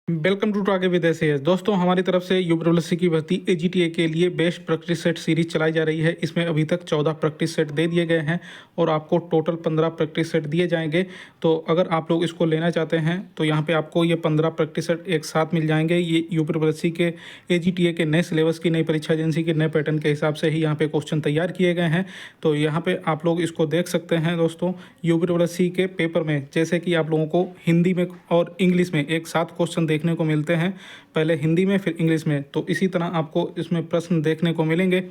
Welcome to आगे विदेश है दोस्तों, हमारी तरफ से यूपीएससी की भर्ती एजीटीए के लिए बेस्ट प्रैक्टिस सेट सीरीज चलाई जा रही है। इसमें अभी तक 14 प्रैक्टिस सेट दे दिए गए हैं और आपको टोटल 15 प्रैक्टिस सेट दिए जाएंगे। तो अगर आप लोग इसको लेना चाहते हैं तो यहाँ पे आपको ये 15 प्रैक्टिस सेट एक साथ मिल जाएंगे। ये यूपीएससी के एजीटीए के नए सिलेबस की, नई परीक्षा एजेंसी के नए पैटर्न के हिसाब से ही यहाँ पे क्वेश्चन तैयार किए गए हैं। तो यहाँ पे आप लोग इसको देख सकते हैं दोस्तों। यूपीएससी के पेपर में जैसे कि आप लोगों को हिंदी में और इंग्लिश में एक साथ क्वेश्चन देखने को मिलते हैं, पहले हिंदी में फिर इंग्लिश में, तो इसी तरह आपको इसमें प्रश्न देखने को मिलेंगे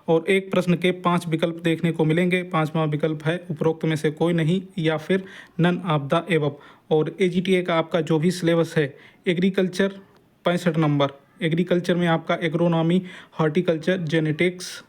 और एक प्रश्न के 5 विकल्प देखने को मिलेंगे। 5वां विकल्प है उपरोक्त में से कोई नहीं या फिर नन ऑफ द एबव। और एजीटीए का आपका जो भी सिलेबस है, एग्रीकल्चर 65 नंबर, एग्रीकल्चर में आपका agronomy, horticulture, genetics,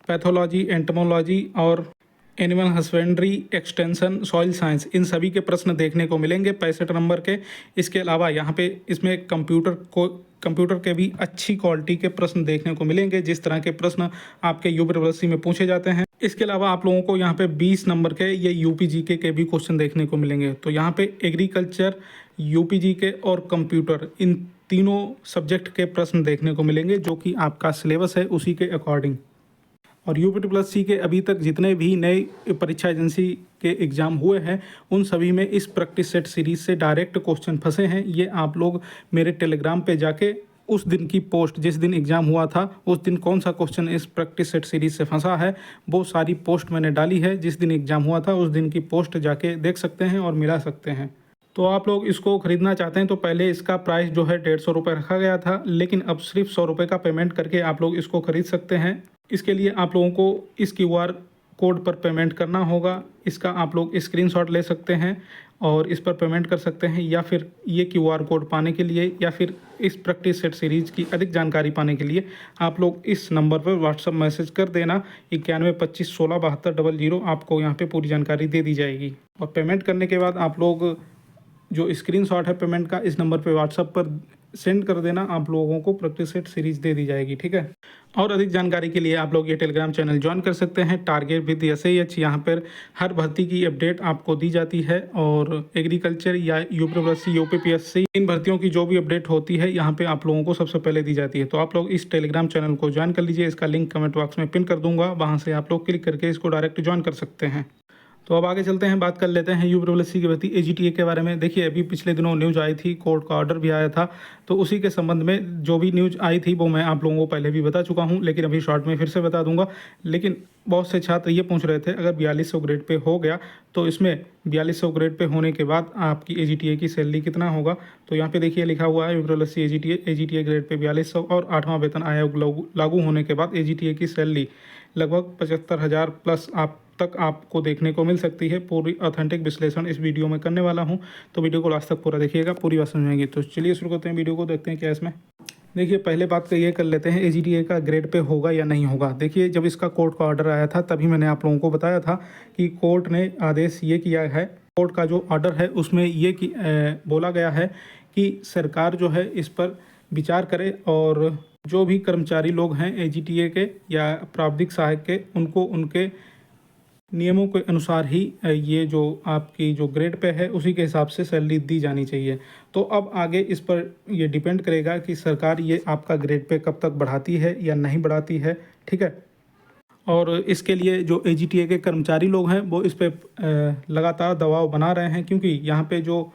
pathology, entomology और animal husbandry, extension, soil science, इन सभी के प्रश्न देखने को मिलेंगे 65 नंबर के। इसके अलावा यहाँ पे इसमें कंप्यूटर के भी अच्छी क्वालिटी के प्रश्न देखने को मिलेंगे, जिस तरह के प्रश्न आपके यूपीएससी में पूछे जाते हैं। इसके अलावा आप लोगों को यहाँ पे 20 नंबर के ये यूपीजीके के भी क्वेश्चन देखने को मिलेंगे। तो यहाँ पे एग्रीकल्चर, यूपीजीके और कंप्यूटर, इन तीनों सब्जेक्ट के प्रश्न देखने को मिलेंगे जो कि आपका सिलेबस है उसी के अकॉर्डिंग। और यूपीएससी के अभी तक जितने भी नए परीक्षा एजेंसी के एग्ज़ाम हुए हैं उन सभी में इस प्रैक्टिस सेट सीरीज से डायरेक्ट क्वेश्चन फंसे हैं। ये आप लोग मेरे टेलीग्राम पे जाके उस दिन की पोस्ट, जिस दिन एग्ज़ाम हुआ था उस दिन कौन सा क्वेश्चन इस प्रैक्टिस सेट सीरीज से फंसा है, वो सारी पोस्ट मैंने डाली है। जिस दिन एग्ज़ाम हुआ था उस दिन की पोस्ट जाके देख सकते हैं और मिला सकते हैं। तो आप लोग इसको ख़रीदना चाहते हैं तो पहले इसका प्राइस जो है 150 रुपये रखा गया था, लेकिन अब सिर्फ 100 रुपये का पेमेंट करके आप लोग इसको ख़रीद सकते हैं। इसके लिए आप लोगों को इस क्यूआर कोड पर पेमेंट करना होगा। इसका आप लोग स्क्रीनशॉट ले सकते हैं और इस पर पेमेंट कर सकते हैं, या फिर ये क्यूआर कोड पाने के लिए या फिर इस प्रैक्टिस सेट सीरीज़ की अधिक जानकारी पाने के लिए आप लोग इस नंबर पर व्हाट्सअप मैसेज कर देना 91 25 16 72 00। आपको यहाँ पे पूरी जानकारी दे दी जाएगी और पेमेंट करने के बाद आप लोग जो स्क्रीनशॉट है पेमेंट का इस नंबर पे व्हाट्सएप पर सेंड कर देना, आप लोगों को प्रैक्टिस सेट सीरीज दे दी जाएगी। ठीक है। और अधिक जानकारी के लिए आप लोग ये टेलीग्राम चैनल ज्वाइन कर सकते हैं, टारगेट विद SIH। यहाँ पर हर भर्ती की अपडेट आपको दी जाती है और एग्रीकल्चर या यूपीएससी, यूपीपीएससी, इन भर्तियों की जो भी अपडेट होती है यहाँ पे आप लोगों को सबसे पहले दी जाती है। तो आप लोग इस टेलीग्राम चैनल को ज्वाइन कर लीजिए। इसका लिंक कमेंट बॉक्स में पिन कर दूंगा, वहाँ से आप लोग क्लिक करके इसको डायरेक्ट ज्वाइन कर सकते हैं। तो अब आगे चलते हैं, बात कर लेते हैं यूपीएससी की भर्ती एजीटीए के बारे में। देखिए, अभी पिछले दिनों न्यूज़ आई थी, कोर्ट का ऑर्डर भी आया था, तो उसी के संबंध में जो भी न्यूज़ आई थी वो मैं आप लोगों को पहले भी बता चुका हूं, लेकिन अभी शॉर्ट में फिर से बता दूंगा। लेकिन बहुत से छात्र ये पूछ रहे थे अगर 4200 ग्रेड पे हो गया तो इसमें 4200 ग्रेड पे होने के बाद आपकी एजीटीए की सैलरी कितना होगा। तो यहाँ पे देखिए लिखा हुआ है यूपीएससी एजीटीए ग्रेड पे 4200 और 8वां वेतन आयोग लागू होने के बाद एजीटीए की सैलरी लगभग 75,000 प्लस आप तक आपको देखने को मिल सकती है। पूरी ऑथेंटिक विश्लेषण इस वीडियो में करने वाला हूं, तो वीडियो को लास्ट तक पूरा देखिएगा, पूरी बात समझेंगे। तो चलिए शुरू करते हैं वीडियो को, देखते हैं क्या इसमें। देखिए, पहले बात का ये कर लेते हैं एजीटीए का ग्रेड पे होगा या नहीं होगा। देखिए, जब इसका कोर्ट का ऑर्डर आया था तभी मैंने आप लोगों को बताया था कि कोर्ट ने आदेश ये किया है, कोर्ट का जो ऑर्डर है उसमें ये बोला गया है कि सरकार जो है इस पर विचार करे और जो भी कर्मचारी लोग हैं एजीटीए के या प्राविधिक सहायक के, उनको उनके नियमों के अनुसार ही ये जो आपकी जो ग्रेड पे है उसी के हिसाब से सैलरी दी जानी चाहिए। तो अब आगे इस पर ये डिपेंड करेगा कि सरकार ये आपका ग्रेड पे कब तक बढ़ाती है या नहीं बढ़ाती है। ठीक है। और इसके लिए जो एजीटीए के कर्मचारी लोग हैं वो इस पर लगातार दबाव बना रहे हैं, क्योंकि यहाँ पे जो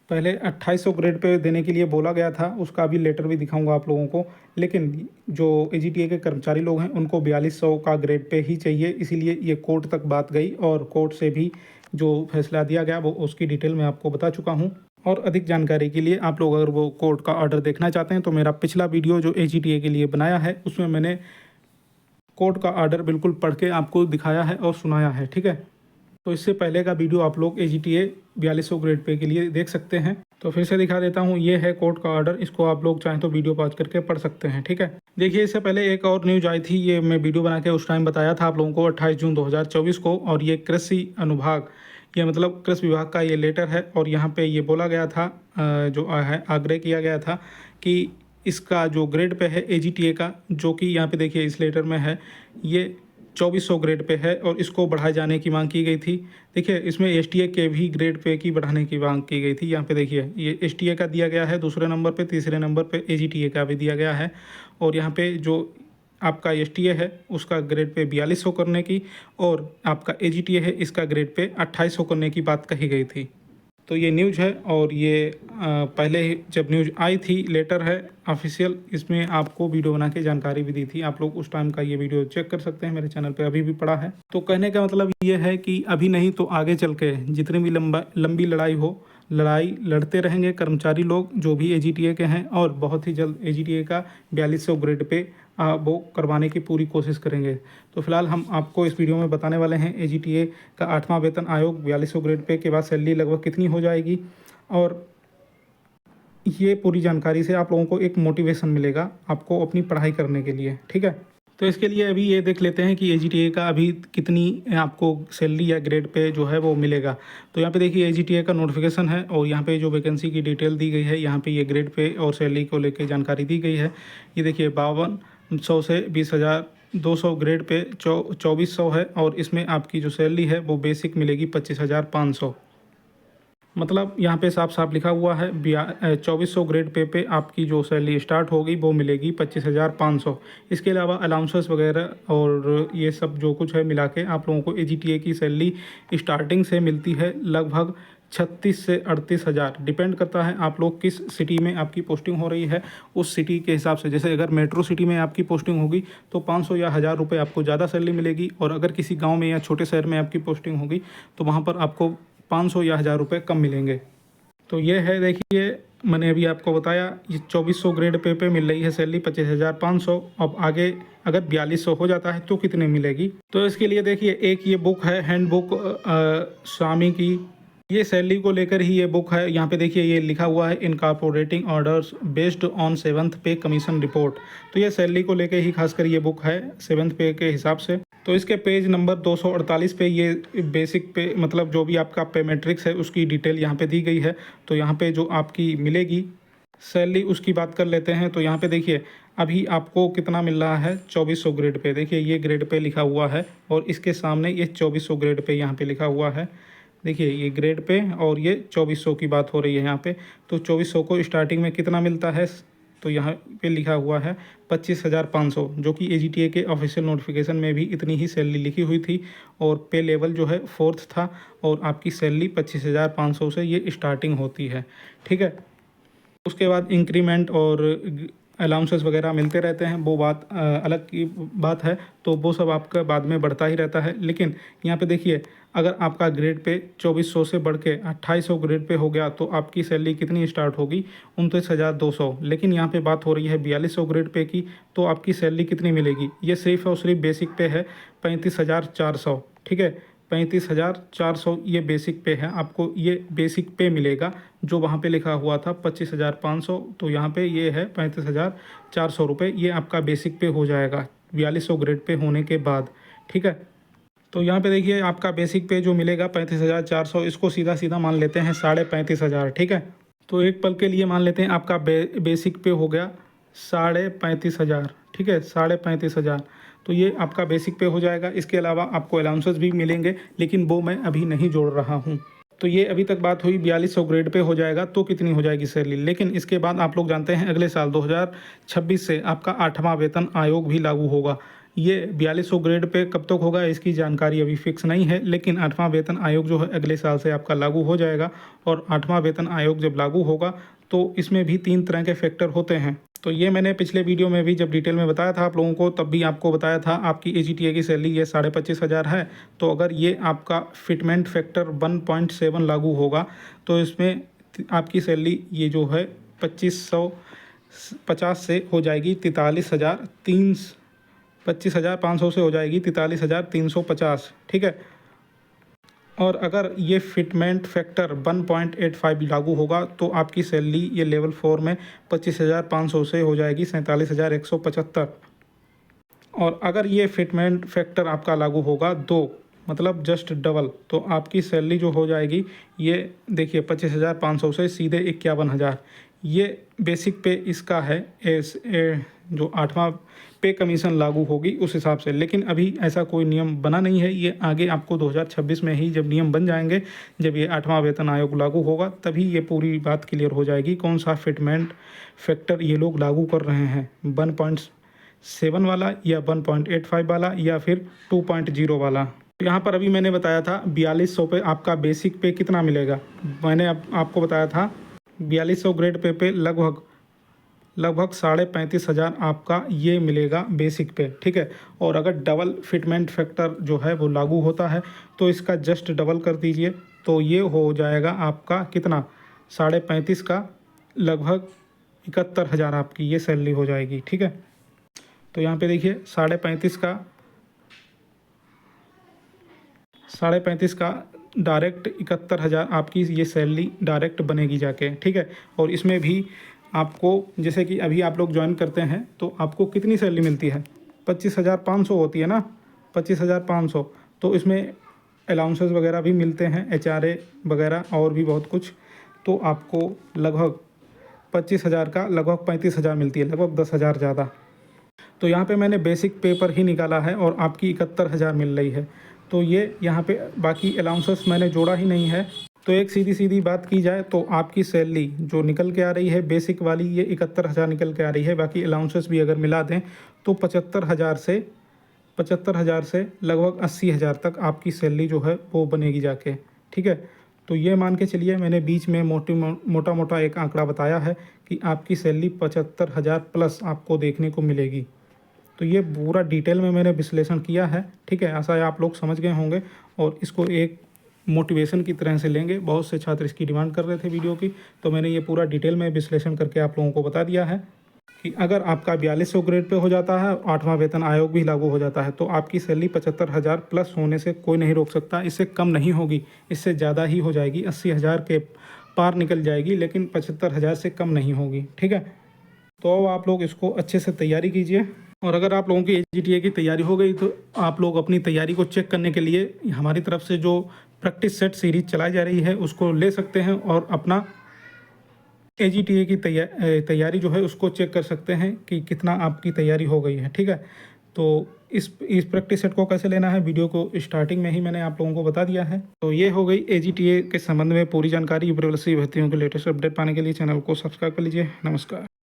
पहले 2800 ग्रेड पे देने के लिए बोला गया था उसका भी लेटर भी दिखाऊंगा आप लोगों को, लेकिन जो एजीटीए के कर्मचारी लोग हैं उनको 4200 का ग्रेड पे ही चाहिए। इसीलिए ये कोर्ट तक बात गई और कोर्ट से भी जो फैसला दिया गया वो उसकी डिटेल मैं आपको बता चुका हूँ। और अधिक जानकारी के लिए आप लोग अगर वो कोर्ट का ऑर्डर देखना चाहते हैं तो मेरा पिछला वीडियो जो एजीटीए के लिए बनाया है उसमें मैंने कोर्ट का ऑर्डर बिल्कुल पढ़ के आपको दिखाया है और सुनाया है। ठीक है। तो इससे पहले का वीडियो आप लोग एजीटीए 4200 ग्रेड पे के लिए देख सकते हैं। तो फिर से दिखा देता हूँ, ये है कोर्ट का ऑर्डर, इसको आप लोग चाहें तो वीडियो पॉज करके पढ़ सकते हैं। ठीक है। देखिए, इससे पहले एक और न्यूज आई थी, ये मैं वीडियो बना के उस टाइम बताया था आप लोगों को 28 जून 2024 को, और ये कृषि अनुभाग, ये मतलब कृषि विभाग का ये लेटर है। और यहाँ पे ये बोला गया था, जो है आग्रह किया गया था कि इसका जो ग्रेड पे है एजीटीए का, जो कि यहाँ पे देखिए इस लेटर में है, ये 2400 ग्रेड पे है और इसको बढ़ाए जाने की मांग की गई थी। देखिए इसमें एसटीए के भी ग्रेड पे की बढ़ाने की मांग की गई थी। यहाँ पे देखिए ये एसटीए का दिया गया है दूसरे नंबर पे, तीसरे नंबर पे एजीटीए का भी दिया गया है। और यहाँ पे जो आपका एसटीए है उसका ग्रेड पे 4200 करने की और आपका एजीटीए है इसका ग्रेड पे 2800 करने की बात कही गई थी। तो ये न्यूज़ है और ये पहले ही जब न्यूज़ आई थी, लेटर है ऑफिशियल, इसमें आपको वीडियो बना के जानकारी भी दी थी। आप लोग उस टाइम का ये वीडियो चेक कर सकते हैं, मेरे चैनल पे अभी भी पड़ा है। तो कहने का मतलब ये है कि अभी नहीं तो आगे चल के जितनी भी लंबी लड़ाई हो, लड़ाई लड़ते रहेंगे कर्मचारी लोग जो भी एजीटीए के हैं और बहुत ही जल्द एजीटीए का 4200 ग्रेड पे वो करवाने की पूरी कोशिश करेंगे। तो फिलहाल हम आपको इस वीडियो में बताने वाले हैं एजीटीए का 8वां वेतन आयोग 4200 ग्रेड पे के बाद सैलरी लगभग कितनी हो जाएगी, और ये पूरी जानकारी से आप लोगों को एक मोटिवेशन मिलेगा आपको अपनी पढ़ाई करने के लिए। ठीक है, तो इसके लिए अभी ये देख लेते हैं कि एजीटीए का अभी कितनी आपको सैलरी या ग्रेड पे जो है वो मिलेगा। तो यहाँ पे देखिए एजीटीए का नोटिफिकेशन है और यहाँ पे जो वैकेंसी की डिटेल दी गई है, यहाँ पे ये ग्रेड पे और सैलरी को लेके जानकारी दी गई है। ये देखिए 5200 से 20,200 ग्रेड पे 2400 है और इसमें आपकी जो सैलरी है वो बेसिक मिलेगी 25,500। मतलब यहाँ पे साफ साफ लिखा हुआ है 2400 ग्रेड पे आपकी जो सैलरी स्टार्ट होगी वो मिलेगी 25,500। इसके अलावा अलाउंसेस वगैरह और ये सब जो कुछ है मिला के आप लोगों को एजीटीए की सैलरी स्टार्टिंग से मिलती है लगभग 36 से 38,000। डिपेंड करता है आप लोग किस सिटी में आपकी पोस्टिंग हो रही है उस सिटी के हिसाब से। जैसे अगर मेट्रो सिटी में आपकी पोस्टिंग होगी तो 500 या 1000 रुपये आपको ज़्यादा सैलरी मिलेगी, और अगर किसी गांव में या छोटे शहर में आपकी पोस्टिंग होगी तो वहाँ पर आपको 500 या 1000 रुपये कम मिलेंगे। तो ये है, देखिए मैंने अभी आपको बताया ये 2400 ग्रेड पे मिल रही है सैलरी 25,500। अब आगे अगर 4200 हो जाता है तो कितने मिलेगी, तो इसके लिए देखिए एक ये बुक है हैंडबुक स्वामी की, ये सैलरी को लेकर ही ये बुक है। यहाँ पे देखिए ये लिखा हुआ है incorporating orders based on 7th पे कमीशन रिपोर्ट। तो ये सैलरी को लेकर ही खासकर ये बुक है 7th पे के हिसाब से। तो इसके पेज नंबर 248 पे ये बेसिक पे मतलब जो भी आपका पे मैट्रिक्स है उसकी डिटेल यहाँ पे दी गई है। तो यहाँ पे जो आपकी मिलेगी सैलरी उसकी बात कर लेते हैं। तो यहाँ पे देखिए अभी आपको कितना मिल रहा है 2400 ग्रेड पे, देखिए ये ग्रेड पे लिखा हुआ है और इसके सामने ये 2400 ग्रेड पे यहाँ पे लिखा हुआ है। देखिए ये ग्रेड पे और ये 2400 की बात हो रही है यहाँ पे। तो 2400 को स्टार्टिंग में कितना मिलता है, तो यहाँ पे लिखा हुआ है 25,500, जो कि एजीटीए के ऑफिशियल नोटिफिकेशन में भी इतनी ही सैलरी लिखी हुई थी और पे लेवल जो है 4th था और आपकी सैलरी 25,500 से ये स्टार्टिंग होती है। ठीक है, उसके बाद इंक्रीमेंट और अलाउंसेस वगैरह मिलते रहते हैं, वो बात अलग की बात है, तो वो सब आपका बाद में बढ़ता ही रहता है। लेकिन यहाँ पे देखिए अगर आपका ग्रेड पे 2400 से बढ़ के 2800 ग्रेड पे हो गया तो आपकी सैलरी कितनी स्टार्ट होगी 29,200। लेकिन यहाँ पे बात हो रही है 4200 ग्रेड पे की, तो आपकी सैलरी कितनी मिलेगी, ये सिर्फ और सिर्फ बेसिक पे है 35,400। ठीक है, 35,400 ये बेसिक पे है, आपको ये बेसिक पे मिलेगा। जो वहाँ पे लिखा हुआ था 25,500, तो यहाँ पे ये है 35,400 रुपये, ये आपका बेसिक पे हो जाएगा 4200 ग्रेड पे होने के बाद। ठीक है, तो यहाँ पे देखिए आपका बेसिक पे जो मिलेगा 35,400, इसको सीधा सीधा मान लेते हैं 35,500। ठीक है, तो एक पल के लिए मान लेते हैं आपका बेसिक पे हो गया 35,500। ठीक है, 35,500, तो ये आपका बेसिक पे हो जाएगा। इसके अलावा आपको अलाउंसेस भी मिलेंगे लेकिन वो मैं अभी नहीं जोड़ रहा हूँ। तो ये अभी तक बात हुई 4200 ग्रेड पे हो जाएगा तो कितनी हो जाएगी सैलरी। लेकिन इसके बाद आप लोग जानते हैं अगले साल 2026 से आपका 8वां वेतन आयोग भी लागू होगा। ये 4200 ग्रेड पे कब तक होगा इसकी जानकारी अभी फिक्स नहीं है, लेकिन 8वां वेतन आयोग जो है अगले साल से आपका लागू हो जाएगा। और 8वां वेतन आयोग जब लागू होगा तो इसमें भी 3 तरह के फैक्टर होते हैं। तो ये मैंने पिछले वीडियो में भी जब डिटेल में बताया था आप लोगों को, तब भी आपको बताया था आपकी एजीटीए की सैलरी ये 25,500 है। तो अगर ये आपका फिटमेंट फैक्टर 1.7 लागू होगा तो इसमें आपकी सैलरी ये जो है 2550 से हो जाएगी 25,500 से हो जाएगी 43,350। ठीक है, और अगर ये फिटमेंट फैक्टर 1.85 लागू होगा तो आपकी सैलरी ये लेवल 4 में 25,500 से हो जाएगी 47,175। और अगर ये फिटमेंट फैक्टर आपका लागू होगा 2, मतलब जस्ट डबल, तो आपकी सैलरी जो हो जाएगी ये देखिए 25,500 से सीधे 51,000। ये बेसिक पे इसका है जो 8वां पे कमीशन लागू होगी उस हिसाब से। लेकिन अभी ऐसा कोई नियम बना नहीं है, ये आगे आपको 2026 में ही जब नियम बन जाएंगे, जब ये 8वां वेतन आयोग लागू होगा, तभी ये पूरी बात क्लियर हो जाएगी कौन सा फिटमेंट फैक्टर ये लोग लागू कर रहे हैं, 1.7 वाला या 1.85 वाला या फिर 2.0 वाला। तो यहाँ पर अभी मैंने बताया था 4200 पे आपका बेसिक पे कितना मिलेगा। मैंने आपको बताया था 4200 ग्रेड पे लगभग 35,500 आपका ये मिलेगा बेसिक पे, ठीक है। और अगर डबल फिटमेंट फैक्टर जो है वो लागू होता है तो इसका जस्ट डबल कर दीजिए, तो ये हो जाएगा आपका कितना, 35,500 का लगभग 71,000 आपकी ये सैलरी हो जाएगी, ठीक है। तो यहाँ पे देखिए 35,500 का डायरेक्ट 71,000 आपकी ये सैलरी डायरेक्ट बनेगी जाके, ठीक है। और इसमें भी आपको जैसे कि अभी आप लोग ज्वाइन करते हैं तो आपको कितनी सैलरी मिलती है, 25,500 होती है ना, 25,500। तो इसमें अलाउंसेस वगैरह भी मिलते हैं, HRA वगैरह और भी बहुत कुछ, तो आपको लगभग 25,000 का लगभग 35,000 मिलती है, लगभग 10,000 ज़्यादा। तो यहाँ पे मैंने बेसिक पे पर ही निकाला है और आपकी 71,000 मिल रही है। तो ये यहाँ पे बाकी अलाउंसेस मैंने जोड़ा ही नहीं है। तो एक सीधी सीधी बात की जाए तो आपकी सैलरी जो निकल के आ रही है बेसिक वाली, ये 71,000 निकल के आ रही है। बाकी अलाउंसेस भी अगर मिला दें तो 75,000 से लगभग 80,000 तक आपकी सैलरी जो है वो बनेगी जाके, ठीक है। तो ये मान के चलिए, मैंने बीच में मोटा मोटा एक आंकड़ा बताया है कि आपकी सैलरी 75,000 प्लस आपको देखने को मिलेगी। तो ये पूरा डिटेल में मैंने विश्लेषण किया है, ठीक है। आशा है आप लोग समझ गए होंगे और इसको एक मोटिवेशन की तरह से लेंगे। बहुत से छात्र इसकी डिमांड कर रहे थे वीडियो की, तो मैंने ये पूरा डिटेल में विश्लेषण करके आप लोगों को बता दिया है कि अगर आपका 4200 ग्रेड पे हो जाता है, 8वां वेतन आयोग भी लागू हो जाता है, तो आपकी सैलरी 75,000 प्लस होने से कोई नहीं रोक सकता। इससे कम नहीं होगी, इससे ज़्यादा ही हो जाएगी, 80,000 के पार निकल जाएगी, लेकिन 75,000 से कम नहीं होगी, ठीक है। तो अब आप लोग इसको अच्छे से तैयारी कीजिए। और अगर आप लोगों की AGTA की तैयारी हो गई तो आप लोग अपनी तैयारी को चेक करने के लिए हमारी तरफ से जो प्रैक्टिस सेट सीरीज चलाई जा रही है उसको ले सकते हैं और अपना AGTA की तैयारी जो है उसको चेक कर सकते हैं कि कितना आपकी तैयारी हो गई है, ठीक है। तो इस प्रैक्टिस सेट को कैसे लेना है वीडियो को स्टार्टिंग में ही मैंने आप लोगों को बता दिया है। तो ये हो गई AGTA के संबंध में पूरी जानकारी। यूपीएससी भर्तियों के लेटेस्ट अपडेट पाने के लिए चैनल को सब्सक्राइब कर लीजिए। नमस्कार।